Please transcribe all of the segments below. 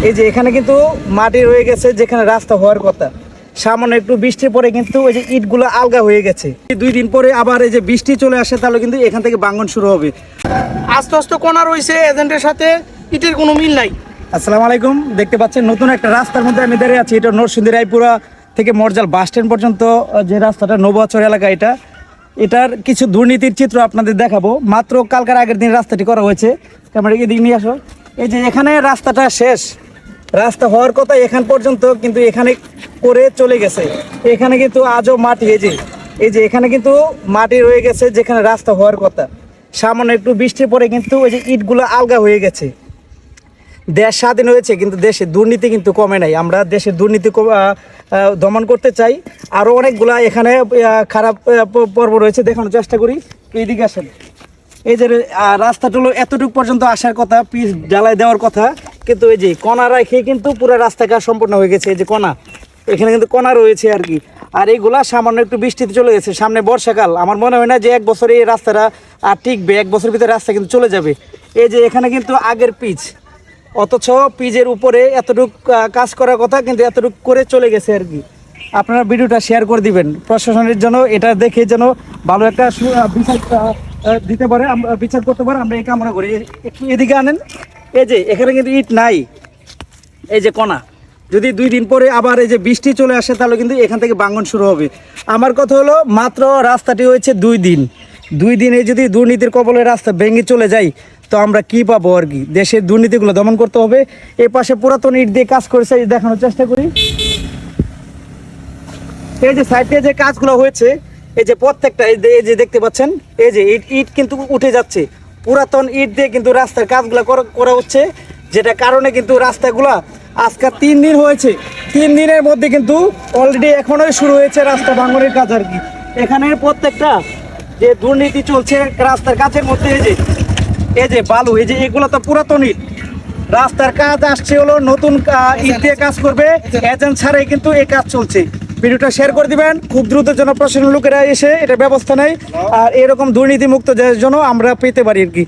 এই যে এখানে কিন্তু মাটি রয়ে গেছে যেখানে রাস্তা হওয়ার কথা। সামান্য একটু বৃষ্টির পরে কিন্তু ওই যে ইটগুলো আলগা হয়ে গেছে। 2 দিন পরে আবার এই যে বৃষ্টি চলে আসে, তাহলে কিন্তু এখান থেকে ভাঙন শুরু হবে। আস্তে আস্তে কোনা রয়েছে, এজেন্টের সাথে ইটের কোনো মিল নাই। আসসালামু আলাইকুম, দেখতে পাচ্ছেন নতুন একটা রাস্তার মধ্যে আমি দাঁড়িয়ে আছি। এটা নরসিংদী রায়পুরা থেকে মরজাল বাস স্ট্যান্ড পর্যন্ত যে রাস্তাটা নবচর এলাকা, এটার কিছু দুর্নীতির চিত্র আপনাদের দেখাবো। মাত্র কালকার আগের দিন রাস্তাটি করা হয়েছে। ক্যামেরা এদিকে নিয়ে আসো। এই যে এখানে রাস্তাটা শেষ, রাস্তা হওয়ার কথা এখান পর্যন্ত, কিন্তু এখানে করে চলে গেছে। এখানে কিন্তু আজও মাটি, এই যে এখানে কিন্তু মাটি রয়ে গেছে যেখানে রাস্তা হওয়ার কথা। সামান্য একটু বৃষ্টির পরে কিন্তু ওই যে ইটগুলো আলগা হয়ে গেছে। দেশ স্বাধীন হয়েছে কিন্তু দেশে দুর্নীতি কিন্তু কমে নাই। আমরা দেশের দুর্নীতি দমন করতে চাই। আরও অনেকগুলা এখানে খারাপ পর্ব রয়েছে, দেখানোর চেষ্টা করি। এইদিকে আসেন। এই যে রাস্তাগুলো এতটুকু পর্যন্ত আসার কথা, পিচ ঢালাই দেওয়ার কথা, কিন্তু এই যে কণা রেখে কিন্তু পুরো রাস্তা কাজ সম্পূর্ণ হয়ে গেছে। এই যে কণা, এখানে কিন্তু কণা রয়েছে আর কি। আর এইগুলা সামান্য একটু বৃষ্টিতে চলে গেছে। সামনে বর্ষাকাল, আমার মনে হয় না যে 1 বছরে এই রাস্তাটা আর টিকবে। 1 বছরের ভিতরে রাস্তা কিন্তু চলে যাবে। এই যে এখানে কিন্তু আগের পিচ, অথচ পিচের উপরে এতটুকু কাজ করার কথা, কিন্তু এতটুকু করে চলে গেছে আর কি। আপনারা ভিডিওটা শেয়ার করে দিবেন প্রশাসনের জন্য, এটা দেখে যেন ভালো একটা বিচার দিতে পারে, আমরা বিচার করতে পারে, আমরা এই কামনা করি। একটু এদিকে আনেন। এই যে এখানে কিন্তু ইট নাই, এই যে কণা। যদি 2 দিন পরে আবার এই যে বৃষ্টি চলে আসে, তাহলে কিন্তু এখান থেকে ভাঙন শুরু হবে। আমার কথা হলো, মাত্র রাস্তাটি হয়েছে 2 দিন। 2 দিনে যদি দুর্নীতির কবলে রাস্তা ভেঙে চলে যায়, তো আমরা কি পাবো আর কি। দেশের দুর্নীতিগুলো দমন করতে হবে। এই পাশে পুরাতন ইট দিয়ে কাজ করেছে, দেখানোর চেষ্টা করি। এই যে সাইডে যে কাজগুলো হয়েছে, এই যে প্রত্যেকটা এই যে দেখতে পাচ্ছেন, এই যে ইট কিন্তু উঠে যাচ্ছে। পুরাতন ইট দিয়ে কিন্তু রাস্তার কাজগুলো করা হচ্ছে, যেটা কারণে কিন্তু রাস্তাগুলা আজকে 3 দিন হয়েছে। 3 দিনের মধ্যে কিন্তু অলরেডি এখনোই শুরু হয়েছে রাস্তা ভাঙনের কাজ আর কি। এখানে প্রত্যেকটা যে দুর্নীতি চলছে রাস্তার কাজের মধ্যে, এই যে বালু, এই যে এগুলো তো পুরাতন ইট। রাস্তার কাজ আসছে হলো নতুন ইট দিয়ে কাজ করবে, এজেন্ট ছাড়াই কিন্তু এই কাজ চলছে। ভিডিওটা শেয়ার করে দিবেন, খুব দ্রুত যেন প্রশাসনের লোকেরা এসে এটা ব্যবস্থা নেয়, আর এরকম দুর্নীতিমুক্ত দেশের জন্য আমরা পেতে পারি আর কি।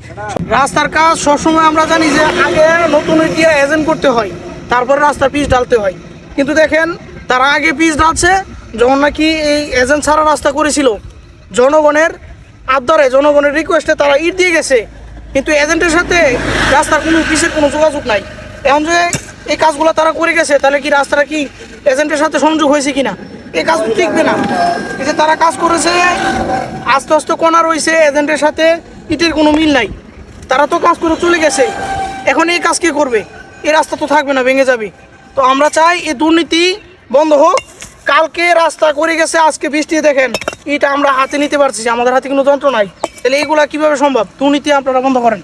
রাস্তার কাজ সবসময় আমরা জানি যে আগে নতুন ইট দিয়ে এজেন্ট করতে হয়, তারপরে রাস্তার পিচ ঢালতে হয়। কিন্তু দেখেন, তারা আগে পিচ ঢালছে যখন নাকি এই এজেন্ট ছাড়া রাস্তা করেছিল। জনগণের আবদারে, জনগণের রিকোয়েস্টে তারা ইট দিয়ে গেছে, কিন্তু এজেন্টের সাথে রাস্তার কোনো পিচের কোনো যোগাযোগ নাই। এখন যে এই কাজগুলো তারা করে গেছে, তাহলে কি রাস্তাটা কি এজেন্টের সাথে সংযোগ হয়েছে কিনা? এই কাজ টিকবে না। এই যে তারা কাজ করেছে, আস্তে আস্তে কোনা রয়েছে, এজেন্টের সাথে ইটের কোনো মিল নাই। তারা তো কাজ করে চলে গেছে, এখন এই কাজ কে করবে? এই রাস্তা তো থাকবে না, ভেঙে যাবে। তো আমরা চাই এই দুর্নীতি বন্ধ হোক। কালকে রাস্তা করে গেছে, আজকে বৃষ্টি দেখেন ইট আমরা হাতে নিতে পারছি, আমাদের হাতে কোনো যন্ত্র নাই। তাহলে এইগুলা কিভাবে সম্ভব? দুর্নীতি আপনারা বন্ধ করেন।